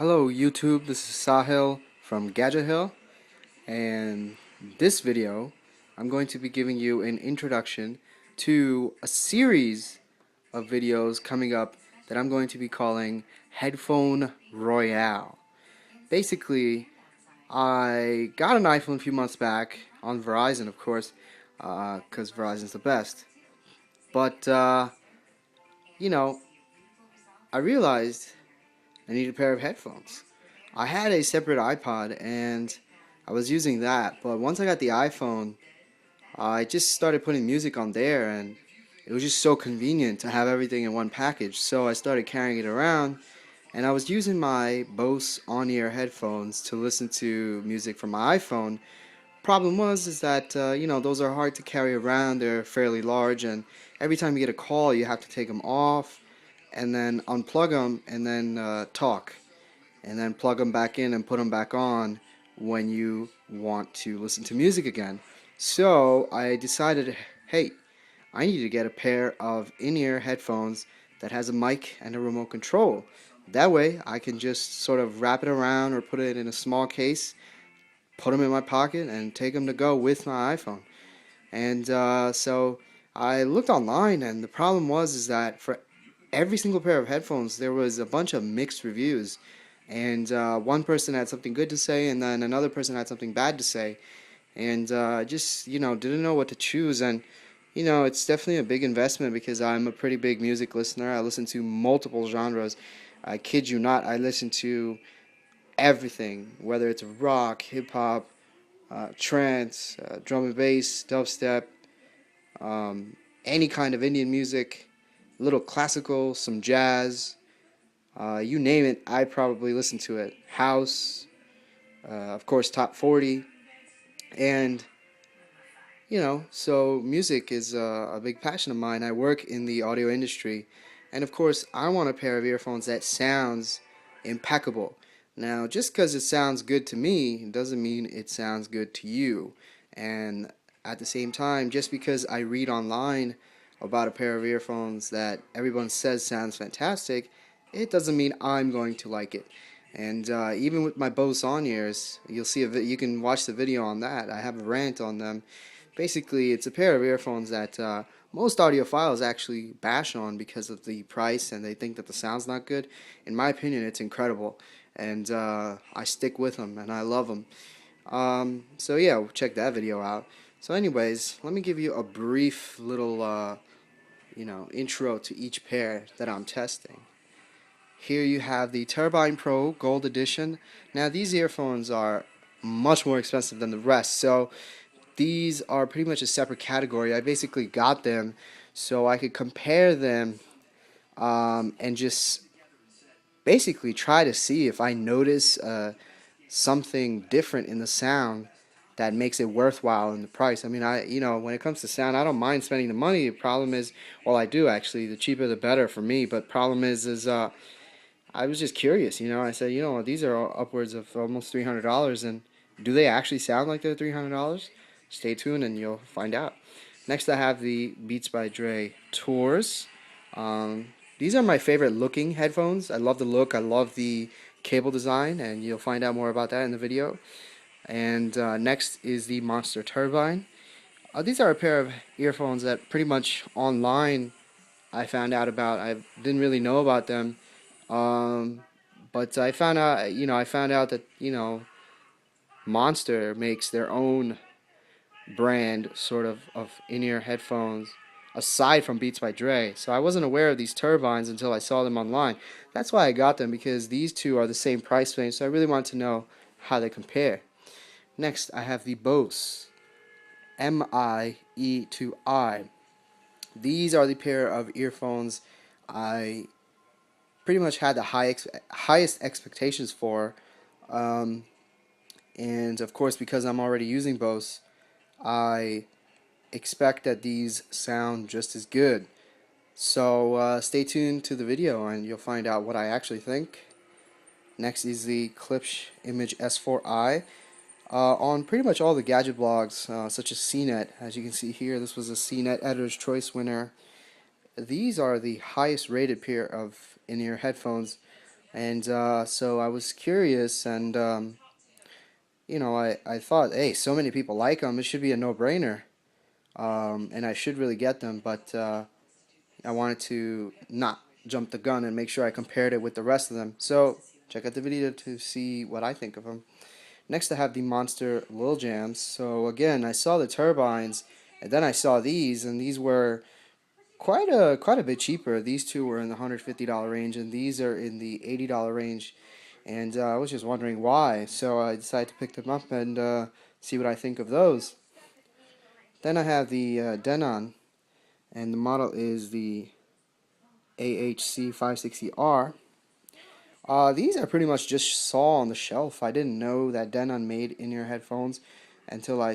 Hello YouTube, this is Sahil from Gadget Hill, and this video I'm going to be giving you an introduction to a series of videos coming up that I'm going to be calling Headphone Royale. Basically, I got an iPhone a few months back on Verizon, of course, because Verizon's the best. But, you know, I realized I need a pair of headphones. I had a separate iPod and I was using that, but once I got the iPhone, I just started putting music on there and it was just so convenient to have everything in one package. So I started carrying it around and I was using my Bose on-ear headphones to listen to music from my iPhone. Problem was is that those are hard to carry around. They're fairly large and every time you get a call, you have to take them off and then unplug them and then talk and then plug them back in and put them back on when you want to listen to music again. So I decided, hey, I need to get a pair of in-ear headphones that has a mic and a remote control. That way I can just sort of wrap it around or put it in a small case, put them in my pocket, and take them to go with my iPhone. And so I looked online, and the problem was is that for every single pair of headphones, there was a bunch of mixed reviews. And one person had something good to say, and then another person had something bad to say. And just, didn't know what to choose. And, it's definitely a big investment because I'm a pretty big music listener. I listen to multiple genres. I kid you not, I listen to everything, whether it's rock, hip hop, trance, drum and bass, dubstep, um, any kind of Indian music, a little classical, some jazz, you name it, I probably listen to it. House, of course, top 40, and so music is a big passion of mine. I work in the audio industry, and of course, I want a pair of earphones that sounds impeccable. Now, just because it sounds good to me doesn't mean it sounds good to you. And at the same time, just because I read online about a pair of earphones that everyone says sounds fantastic, it doesn't mean I'm going to like it. And even with my Bose on-ears, you'll see you can watch the video on that. I have a rant on them. Basically, it's a pair of earphones that most audiophiles actually bash on because of the price and they think that the sound's not good. In my opinion, it's incredible, and I stick with them and I love them. So yeah, check that video out. So anyways, let me give you a brief little intro to each pair that I'm testing. Here you have the Turbine Pro Gold Edition. Now these earphones are much more expensive than the rest, so these are pretty much a separate category. I basically got them so I could compare them and just basically try to see if I notice something different in the sound that makes it worthwhile in the price. I mean, when it comes to sound, I don't mind spending the money. The problem is, well, I do actually. The cheaper, the better for me. But problem is I was just curious. I said, these are upwards of almost $300, and do they actually sound like they're $300? Stay tuned, and you'll find out. Next, I have the Beats by Dre Tours. These are my favorite looking headphones. I love the look. I love the cable design, and you'll find out more about that in the video. And next is the Monster Turbine. These are a pair of earphones that pretty much online I found out about. I didn't really know about them, um, but I found out that Monster makes their own brand sort of in-ear headphones aside from Beats by Dre. So I wasn't aware of these turbines until I saw them online. That's why I got them, because these two are the same price range, so I really wanted to know how they compare. Next, I have the Bose MIE2i. These are the pair of earphones I pretty much had the highest expectations for. Um, and of course, because I'm already using Bose, I expect that these sound just as good. So stay tuned to the video and you'll find out what I actually think. Next is the Klipsch Image S4i. On pretty much all the gadget blogs, such as CNET, as you can see here, this was a CNET Editor's Choice winner. These are the highest rated pair of in-ear headphones And so I was curious, and I thought, hey, so many people like them, it should be a no-brainer, and I should really get them. But I wanted to not jump the gun and make sure I compared it with the rest of them. So check out the video to see what I think of them. Next, I have the Monster Lil Jams. So again, I saw the turbines, and then I saw these, and these were quite a bit cheaper. These two were in the $150 range, and these are in the $80 range. And I was just wondering why. So I decided to pick them up and see what I think of those. Then I have the Denon, and the model is the AHC 560R. These I pretty much just saw on the shelf. I didn't know that Denon made in-ear headphones until the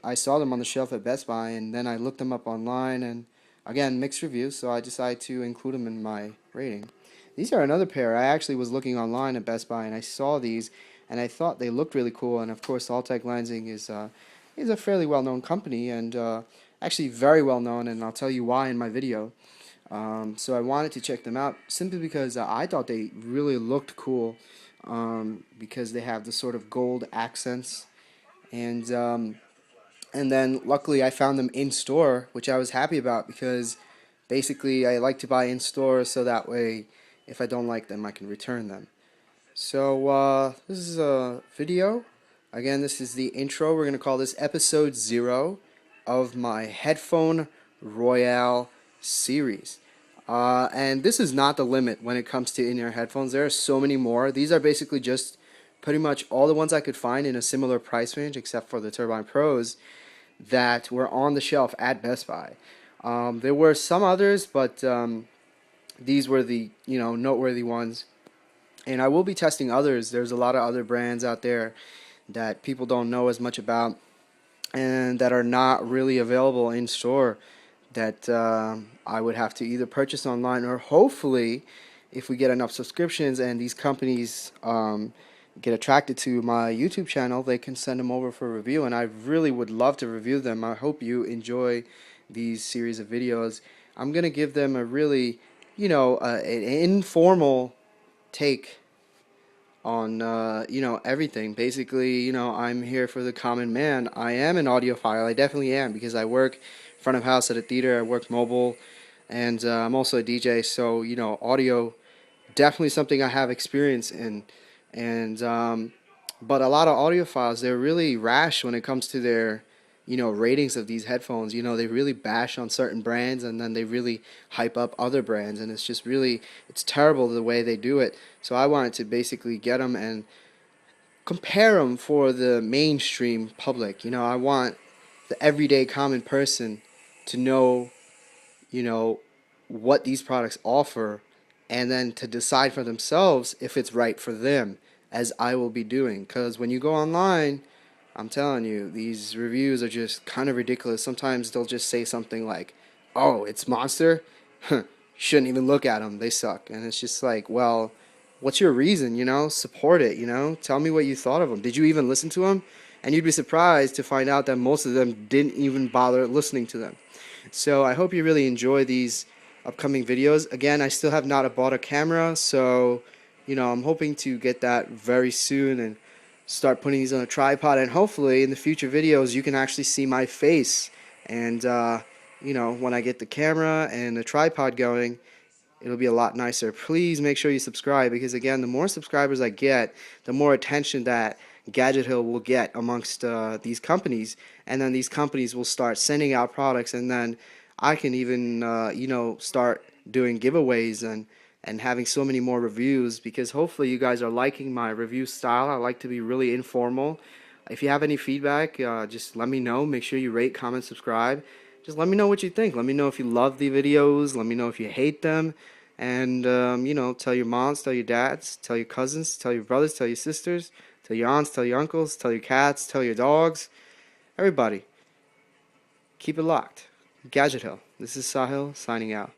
I saw them on the shelf at Best Buy, and then I looked them up online, and again, mixed reviews, so I decided to include them in my rating. These are another pair. I actually was looking online at Best Buy, and I saw these, and I thought they looked really cool. And of course, Alltech Lansing is a fairly well-known company, and actually very well-known, and I'll tell you why in my video. So I wanted to check them out simply because I thought they really looked cool, because they have the sort of gold accents, and then luckily I found them in store, which I was happy about, because basically I like to buy in store so that way if I don't like them I can return them. So this is a video. Again, this is the intro. We're going to call this episode 0 of my Headphone Royale series. And this is not the limit when it comes to in-ear headphones. There are so many more. These are basically just pretty much all the ones I could find in a similar price range, except for the Turbine Pros, that were on the shelf at Best Buy. There were some others, but these were the noteworthy ones. And I will be testing others. There's a lot of other brands out there that people don't know as much about, and that are not really available in store, that I would have to either purchase online, or hopefully, if we get enough subscriptions and these companies get attracted to my YouTube channel, they can send them over for review, and I really would love to review them. I hope you enjoy these series of videos. I'm going to give them a really, an informal take on everything. Basically, I'm here for the common man. I am an audiophile. I definitely am, because I work front of house at a theater. I work mobile, and I'm also a DJ. So audio definitely something I have experience in. And but a lot of audiophiles, they're really rash when it comes to their ratings of these headphones. They really bash on certain brands, and then they really hype up other brands, and it's terrible the way they do it. So I wanted to basically get them and compare them for the mainstream public. I want the everyday common person to know what these products offer, and then to decide for themselves if it's right for them, as I will be doing. Because when you go online, I'm telling you, these reviews are just kind of ridiculous. Sometimes they'll just say something like, "Oh, it's Monster? Shouldn't even look at them. They suck." And it's just like, well, what's your reason? Support it. Tell me what you thought of them. Did you even listen to them? And you'd be surprised to find out that most of them didn't even bother listening to them. So I hope you really enjoy these upcoming videos. Again, I still have not bought a camera, so I'm hoping to get that very soon and start putting these on a tripod, and hopefully in the future videos you can actually see my face. And when I get the camera and the tripod going, it'll be a lot nicer. Please make sure you subscribe, because again, the more subscribers I get, the more attention that Gadget Hill will get amongst these companies, and then these companies will start sending out products, and then I can even start doing giveaways and having so many more reviews, because hopefully you guys are liking my review style. I like to be really informal. If you have any feedback, just let me know. Make sure you rate, comment, subscribe. Just let me know what you think. Let me know if you love the videos. Let me know if you hate them. And, tell your moms, tell your dads, tell your cousins, tell your brothers, tell your sisters, tell your aunts, tell your uncles, tell your cats, tell your dogs. Everybody, keep it locked. Gadget Hill. This is Sahil signing out.